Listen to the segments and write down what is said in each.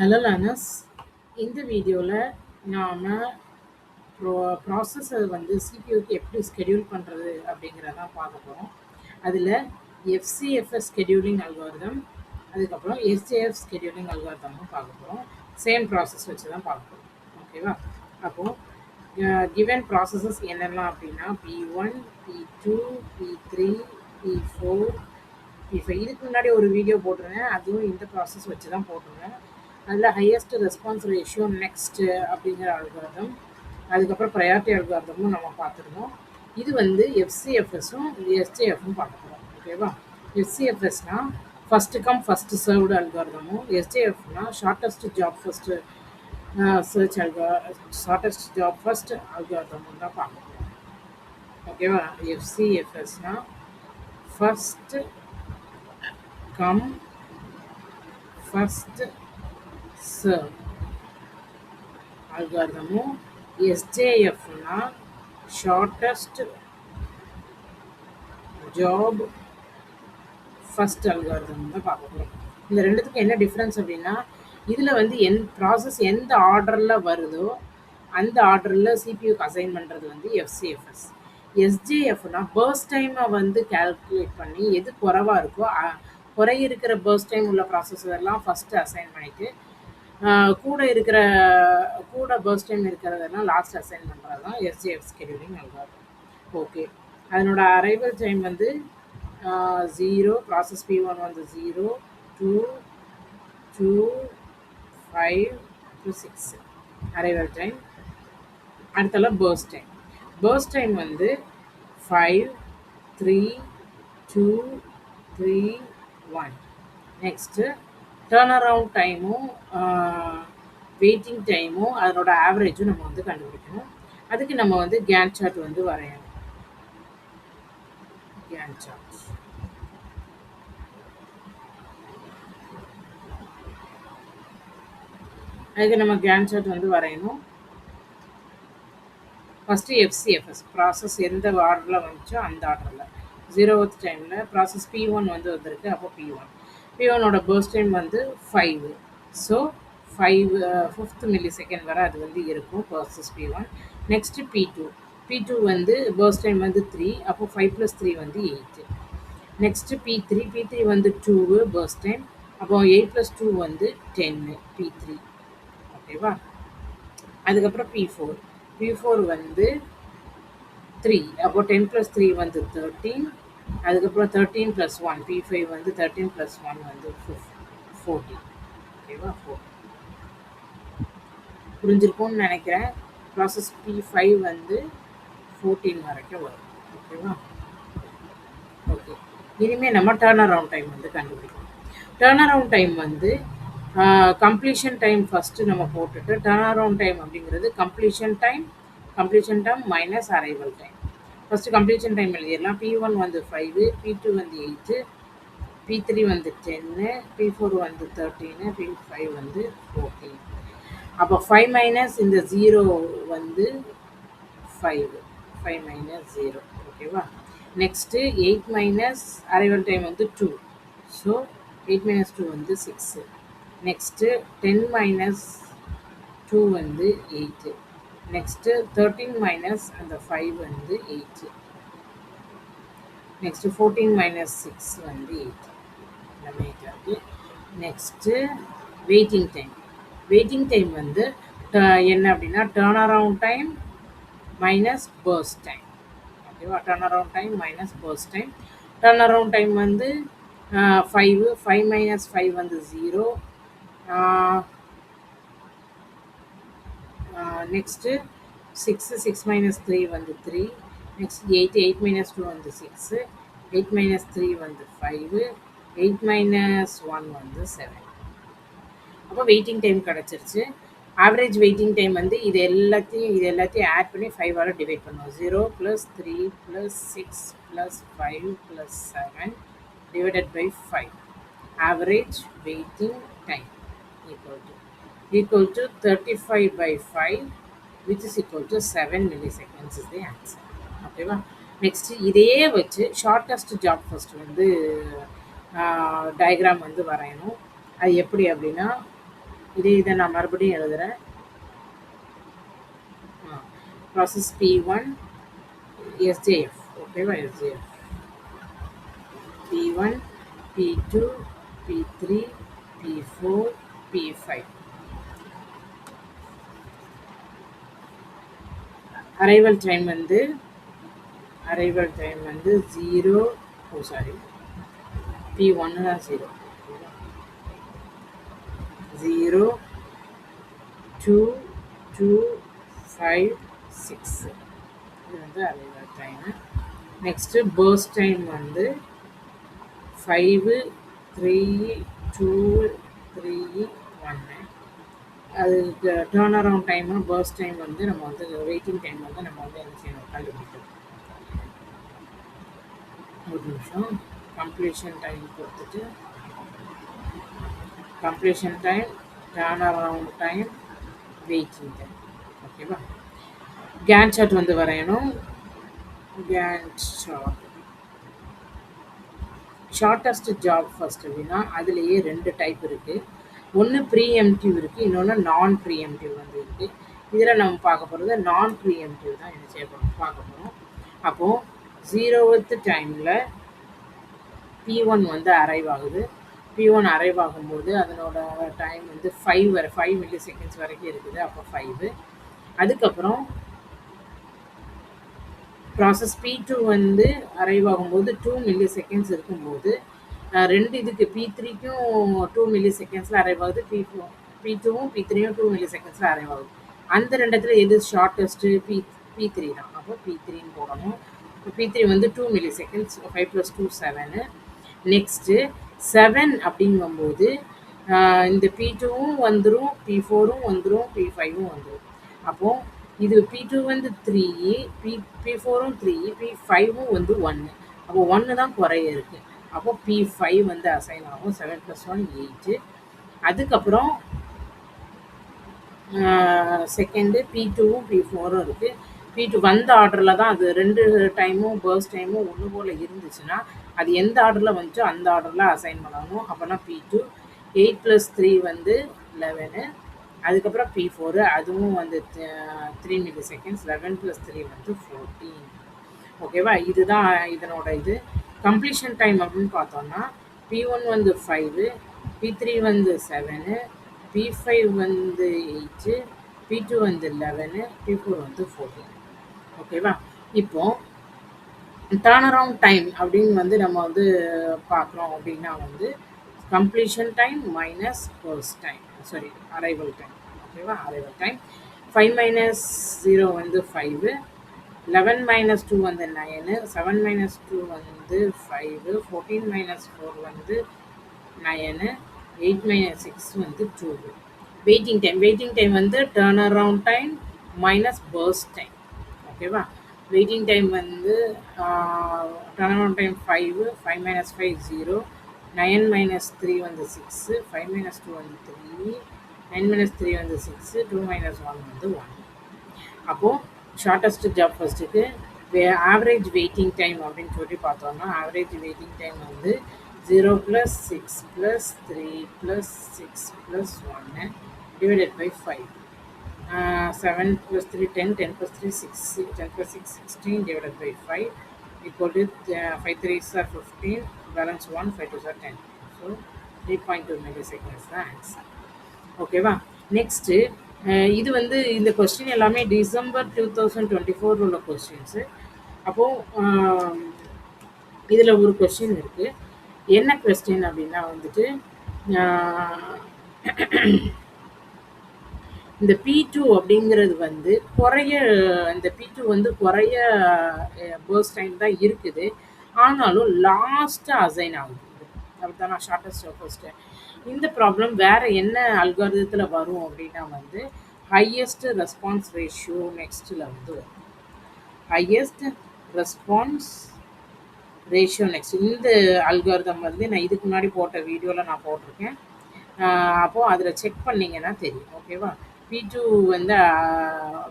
Hello learners. இந்த வீடியோவில் நாம் ப்ராசஸர் வந்து சிபியூக்கு எப்படி ஸ்கெடியூல் பண்ணுறது அப்படிங்கிறதான் பார்க்க போகிறோம். அதில் எஃப்சிஎஃப்எஸ் ஸ்கெடியூலிங் அல்காரிதம், அதுக்கப்புறம் எஸ்ஜேஎஃப் ஸ்கெடியூலிங் அல்காரிதமும் பார்க்க போகிறோம். சேம் ப்ராசஸ் வச்சு தான் பார்க்க போகிறோம். ஓகேவா? அப்போது கிவன் ப்ராசஸஸ் என்னெல்லாம் அப்படின்னா P1, P2, P3, P4, P5. இதுக்கு முன்னாடி ஒரு வீடியோ போட்டிருந்தேன், அதுவும் இந்த ப்ராசஸ் வச்சு தான் போட்டிருந்தேன். அதில் ஹையஸ்ட் ரெஸ்பான்ஸ் ரேஷியோ நெக்ஸ்ட் அப்படிங்கிற அல்காரிதம், அதுக்கப்புறம் ப்ரையாரிட்டி அல்காரிதமும் நம்ம பார்த்துருந்தோம். இது வந்து எஃப்சிஎஃப்எஸும் எஸ்ஜேஎஃப்பும் பார்க்க போகிறோம். ஓகேவா? எஃப்சிஎஃப்எஸ்னால் ஃபஸ்ட்டு கம் ஃபஸ்ட்டு சர்வ்டு அல்காரிதமும், எஸ்ஜேஎஃப்னா shortest job first shortest job first அல்காரிதமும் தான் பார்க்க போகிறோம். ஓகேவா? எஃப்சிஎஃப்எஸ்னால் ஃபஸ்ட்டு கம் ஃபஸ்ட் சர்வ் அல்காரிதமும், எஸ்ஜேஎஃப்னா ஷார்ட்டஸ்ட் ஜாப் ஃபஸ்ட் அல்காரிதம் தான் பார்க்க போகிறோம். இந்த ரெண்டுத்துக்கும் என்ன டிஃப்ரென்ஸ் அப்படின்னா, இதில் வந்து ப்ராசஸ் எந்த ஆர்டரில் வருதோ அந்த ஆர்டரில் சிபியூக்கு அசைன் பண்ணுறது வந்து எஃப்சிஎஃப்எஸ். எஸ்ஜேஎஃப்னா பர்ஸ்ட் டைமை வந்து கேல்குலேட் பண்ணி எது குறைவாக இருக்கோ குறை இருக்கிற பர்ஸ்ட் டைம் உள்ள ப்ராசஸர்லாம் ஃபஸ்ட்டு அசைன் பண்ணிவிட்டு கூட பர்ஸ்ட் டைம் இருக்கிறதெல்லாம் லாஸ்ட் அசைன் பண்ணுறது தான் எஸ்ஜேஎஃப் ஸ்கெடியூலிங் அல்காரிதம். ஓகே, அதனோட அரைவல் டைம் வந்து 0, ப்ராசஸ் P1 வந்து 0, 2, 2, 5 to 6 அரைவல் டைம். அடுத்தல பர்ஸ்ட் டைம். பர்ஸ்ட் டைம் வந்து 5, 3, 2, 3, 1. நெக்ஸ்ட்டு டர்ன் அரவுண்ட் டைமும் வெயிட்டிங் டைமும் அதனோட ஆவரேஜும் நம்ம வந்து கண்டுபிடிக்கணும். அதுக்கு நம்ம வந்து கேன் சார்ட் வந்து வரையணும். கேன் சார்ட் அதுக்கு நம்ம கேன் சார்ட் வந்து வரையணும். ஃபஸ்ட்டு எஃப்சிஎஃப்எஸ் ப்ராசஸ் எந்த ஆர்டரில் வந்துச்சோ அந்த ஆர்டரில் 0th டைமில் ப்ராசஸ் P1 வந்து வந்திருக்கு. அப்போ P1ஓட பர்ஸ்ட் டைம் வந்து 5. ஸோ 5th மில்லி வரை அது வந்து இருக்கும் ப்ராசஸ் P1. நெக்ஸ்ட்டு P2 வந்து பர்ஸ்ட் டைம் வந்து 3. அப்போ 5 + 3 வந்து 8. நெக்ஸ்ட்டு P3 வந்து 2 பர்ஸ்ட் டைம். அப்போ 8 + 2 வந்து 10 P3. ஓகேவா? அதுக்கப்புறம் P4 வந்து 3. அப்போ 10 + 3 வந்து 13. அதுக்கப்புறம் 13 + 1 P5 வந்து 13 + 1 வந்து 14. ஓகேவா? 4 புரிஞ்சிருக்கும்னு நினைக்கிறேன். ப்ராசஸ் P5 வந்து 14 வரைக்கும் வரும். ஓகேவா? ஓகே, இனிமேல் நம்ம டர்ன் அரவுண்ட் டைம் வந்து கண்டுபிடிக்கணும். டர்ன் அரவுண்ட் டைம் வந்து கம்ப்ளீஷன் டைம் ஃபஸ்ட்டு நம்ம போட்டுட்டு, டர்ன் அரவுண்ட் டைம் அப்படிங்கிறது completion time minus arrival time. First completion time எழுதிடலாம். P1 வந்து 5, P2 வந்து 8, P3 வந்து 10, P4 வந்து 13, P5 வந்து 14. அப்போ 5 மைனஸ் இந்த 0 வந்து 5 மைனஸ் 0. ஓகேவா? நெக்ஸ்ட்டு 8 மைனஸ் அரைவல் டைம் வந்து 2. ஸோ 8 மைனஸ் 2 வந்து 6. நெக்ஸ்ட்டு 10 மைனஸ் 2 வந்து 8. நெக்ஸ்ட்டு 13 மைனஸ் அந்த 5 வந்து 8. நெக்ஸ்ட்டு 14 மைனஸ் 6 வந்து 8. எல்லாமே 8 ஆகுது. நெக்ஸ்ட்டு வெயிட்டிங் டைம் வந்து என்ன அப்படின்னா turn around time minus burst time. ஓகேவா? Turn around time minus burst time. Turn around time வந்து 5 மைனஸ் 5 வந்து 0. நெக்ஸ்ட்டு 6 மைனஸ் 3 வந்து 3. நெக்ஸ்ட் 8 மைனஸ் 2 வந்து 6. 8 மைனஸ் 3 வந்து 5. 8 மைனஸ் 1 வந்து 7. அப்போ வெயிட்டிங் டைம் கிடச்சிருச்சு. ஆவரேஜ் வெயிட்டிங் டைம் வந்து இது எல்லாத்தையும் ஆட் பண்ணி 5ஆல் டிவைட் பண்ணுவோம். 0 + 3 + 6 + 5 + 7 divided by 5. Average waiting time equal to 35/5, which is equal to 7 milliseconds is the answer. ஓகேவா? நெக்ஸ்ட் இதே வச்சு ஷார்ட்டஸ்ட் ஜாப் ஃபர்ஸ்ட் வந்து டயக்ராம் வந்து வரையணும். அது எப்படி அப்படின்னா இதை நான் மறுபடியும் எழுதுறேன். Process P1 SJF. ஓகேவா? SJF P1 P2 P3 P4 P5. Arrival time வந்து 0. P1 தான் 0. 0 2 2 5 6. இது வந்து arrival time. Next burst time வந்து 5 3 2 3 1. அதுக்கு turn around time burst time வந்து நம்ம வந்து வெயிட்டிங் டைம் வந்து நம்ம வந்து என்ன செய்யணும், கண்டுபிடிக்கணும். ஒரு நிமிஷம். கம்ப்ளீஷன் டைம் கொடுத்துட்டு completion time, turn around time, waiting time. ஓகேவா? கேன் சார்ட் வந்து வரையணும். Gantt chart shortest job first அப்படின்னா அதுலேயே 2 டைப் இருக்குது. ஒன்று ப்ரீஎம்டிவ் இருக்குது, இன்னொன்று நான் ப்ரீஎம்டிவ் வந்து இருக்குது. இதில் நம்ம பார்க்க போகிறது நான் ப்ரீஎம்டிவ் தான் என்ன செய்ய போகிறோம், பார்க்க போகிறோம். அப்போது 0th டைமில் P1 வந்து அரைவ் ஆகுது. P1 அரைவ் ஆகும்போது அதனோட டைம் வந்து 5 மில்லி செகண்ட்ஸ் வரைக்கும் இருக்குது. அப்போ 5. அதுக்கப்புறம் ப்ராசஸ் P2 வந்து அரைவ் ஆகும்போது 2 மில்லி செகண்ட்ஸ் இருக்கும்போது 2 இதுக்கு P3க்கும் 2 மில்லி செகண்ட்ஸில் அரைவ் ஆகுது. P2வும் P3யும் 2 மில்லி செகண்ட்ஸில் அரைவ் ஆகுது. அந்த ரெண்டத்தில் எது ஷார்ட்டஸ்ட்டு? P3 தான். அப்போ P3ன்னு போடணும். இப்போ P3 வந்து 2 மில்லி செகண்ட்ஸ். 5 + 2 7. நெக்ஸ்ட்டு 7 அப்படிங்கும்போது இந்த P2வும் வந்துடும், P4வும் வந்துடும், P5வும் வந்துடும். அப்போது இது P2 வந்து 3, P4வும் 3, P5வும் வந்து 1. அப்போ 1 தான் குறைய இருக்குது. அப்போ P5 வந்து அசைன் ஆகும். 7 + 1 8. அதுக்கப்புறம் செகண்டு P2வும் P4வும் இருக்குது. P2 வந்த ஆர்டரில் தான் அது 2 டைமும் பர்ஸ்ட் டைமும் ஒன்று போல் இருந்துச்சுன்னா அது எந்த ஆர்டரில் வந்துச்சோ அந்த ஆர்டரில் அசைன் பண்ணணும். அப்போனா P2 8 + 3 வந்து 11. அதுக்கப்புறம் P4 அதுவும் வந்து 3 மில்லி செகண்ட்ஸ். 11 + 3 வந்து 14. ஓகேவா? இதுதான் இதனோட இது. கம்ப்ளீஷன் டைம் அப்படின்னு பார்த்தோம்னா P1 வந்து 5, P3 வந்து 7, P5 வந்து 8, P2 வந்து 11, P4 வந்து 14. ஓகேவா? இப்போ டர்ன் அரவுண்ட் டைம் அப்படின்னு வந்து நம்ம வந்து பார்க்குறோம் அப்படின்னா வந்து completion time minus burst time, sorry arrival time. ஓகேவா? அரைவல் டைம் 5 - 0 வந்து 5, 11 - 2 வந்து 9, 7 - 2 வந்து 5, 14 - 4 வந்து 9, 8 - 6 வந்து 2. வெயிட்டிங் டைம் வந்து turn around time minus burst time. ஓகேவா? வெயிட்டிங் டைம் வந்து டர்ன் அரவுண்ட் டைம் 5, 5 - 5 0, 9 - 3 வந்து 6, 5 - 2 வந்து 3, 9 - 3 வந்து 6, 2 - 1 வந்து 1. அப்போது ஷார்ட்டஸ்ட் ஜாப் ஃபர்ஸ்ட்டுக்கு ஆவரேஜ் வெயிட்டிங் டைம் அப்படின்னு சொல்லி பார்த்தோம்னா ஆவரேஜ் வெயிட்டிங் டைம் வந்து 0 + 6 + 3 + 6 + 1 divided by 5. 7 + 3 10, 10 + 3 6, 10 + 6 16 divided by 5 equal to 5 3s are 15, balance 1, 5 2s are 10. So 3.2 milliseconds தான் ஆன்சர். ஓகேவா? நெக்ஸ்ட்டு இது வந்து இந்த கொஸ்டின் எல்லாமே டிசம்பர் 2024 உள்ள கொஸ்டின்ஸு. அப்போது இதில் ஒரு கொஸ்டின் இருக்குது. என்ன கொஸ்டின் அப்படின்னா வந்துட்டு இந்த P2 அப்படிங்கிறது வந்து இந்த P2 வந்து குறைய பர்ஸ்ட் டைம் தான் இருக்குது. ஆனாலும் லாஸ்ட்டாக அசைன் ஆகுது. அப்படிதான் நான் ஷார்ட்டஸ்ட் ஃபர்ஸ்ட்டு. இந்த ப்ராப்ளம் வேறு என்ன அல்காரிதத்தில் வரும் அப்படின்னா வந்து ஹையஸ்ட் ரெஸ்பான்ஸ் ரேஷியோ நெக்ஸ்ட்டில் வந்து வரும். ஹையஸ்ட் ரெஸ்பான்ஸ் ரேஷியோ நெக்ஸ்ட் இந்த அல்காரிதம் வந்து நான் இதுக்கு முன்னாடி போட்ட வீடியோவில் நான் போட்டிருக்கேன். அப்போது அதில் செக் பண்ணிங்கன்னா தெரியும். ஓகேவா? P2 வந்து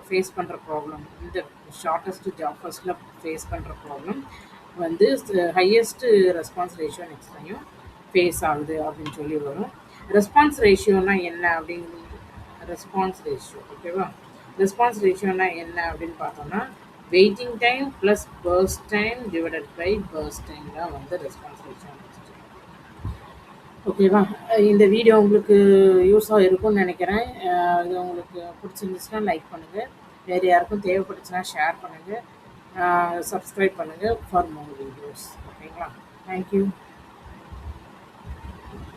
ஃபேஸ் பண்ணுற ப்ராப்ளம், இந்த ஷார்ட்டஸ்ட் ஜாப் ஃபர்ஸ்ட்டில் ஃபேஸ் பண்ணுற ப்ராப்ளம் வந்து ஹையஸ்ட்டு ரெஸ்பான்ஸ் ரேஷியோ நெக்ஸ்ட்லையும் ஃபேஸ் ஆகுது அப்படின்னு சொல்லி வரும். ரெஸ்பான்ஸ் ரேஷியோனா என்ன அப்படிங்கிறது, ரெஸ்பான்ஸ் ரேஷியோ ஓகேவா. ரெஸ்பான்ஸ் ரேஷியோனா என்ன அப்படின்னு பார்த்தோம்னா waiting time plus burst time divided by burst time தான் வந்து ரெஸ்பான்ஸ் ரேஷியோ. ஓகேவா. இந்த வீடியோ உங்களுக்கு யூஸாக இருக்கும்னு நினைக்கிறேன். இது உங்களுக்கு பிடிச்சிருந்துச்சுன்னா லைக் பண்ணுங்கள், வேறு யாருக்கும் தேவைப்பட்டுச்சுன்னா ஷேர் பண்ணுங்கள், சப்ஸ்கிரைப் பண்ணுங்கள் ஃபார் மோர் வீடியோஸ். ஓகேங்களா. தேங்க்யூ.